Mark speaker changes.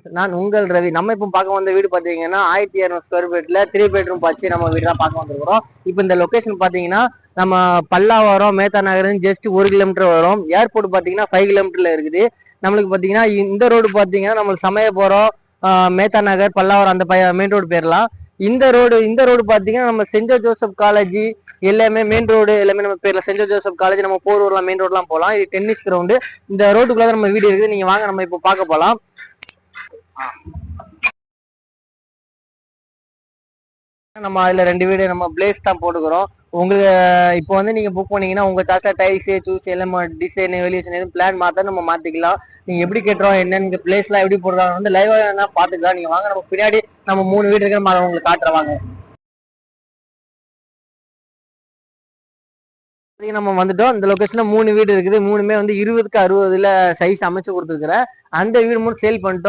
Speaker 1: நான் உங்கள் ரவி. நம்ம இப்போ பார்க்க வந்த வீடு பாத்தீங்கன்னா 1200 ஸ்கொயர் ஃபீட்ல 3 பெட்ரூம் வச்சு நம்ம வீடு தான் பார்க்க வந்துருக்கிறோம். இப்போ இந்த லொகேஷன் பாத்தீங்கன்னா நம்ம பல்லாவரம் மேத்தா நகர் ஜஸ்ட் 1 கிலோமீட்டர் வரும். ஏர்போர்ட் பாத்தீங்கன்னா 5 கிலோமீட்டர்ல இருக்குது. நம்மளுக்கு பாத்தீங்கன்னா இந்த ரோடு பாத்தீங்கன்னா நம்மளுக்கு சமயபுரம் மேத்தா நகர் பல்லாவரம் அந்த மெயின் ரோடு பேர்லாம். இந்த ரோடு பாத்தீங்கன்னா நம்ம சென்ட் ஜோசப் காலேஜ் எல்லாமே மெயின் ரோடு எல்லாமே நம்ம பேர்ல சென்ட் ஜோசப் காலேஜ் நம்ம போரூர்லாம் மெயின் ரோட்லாம் போகலாம். இது டென்னிஸ் கிரவுண்டு. இந்த ரோட்டுக்குள்ள நம்ம வீடு இருக்குது. நீங்க வாங்க நம்ம இப்போ பார்க்க போலாம். நம்ம அதுல 2 வீடு நம்ம பிளேஸ் தான் போட்டுக்கிறோம். உங்களுக்கு இப்போ வந்து நீங்க புக் பண்ணீங்கன்னா உங்க சார்ட்ல டைல்ஸ் சூஸ் எல்லாம் டிசைன் வெளியேஷன் எதுவும் பிளான் மாத்தா நம்ம மாத்திக்கலாம். நீங்க எப்படி கேட்டுறோம் என்னன்னு பிளேஸ் எல்லாம் எப்படி போடுறாங்க வந்து லைவா பாத்துக்கலாம். நீங்க வாங்க நம்ம பின்னாடி நம்ம 3 வீடு இருக்கு நம்ம உங்களுக்கு காட்டுறவாங்க. நம்ம வந்துட்டோம். இந்த லொகேஷன்ல 3 வீடு இருக்குது. 3மே வந்து 20க்கு 60ல சைஸ் அமைச்சு கொடுத்துருக்குறேன். அந்த வீடு மட்டும் சேல் பண்ணிட்டோம்.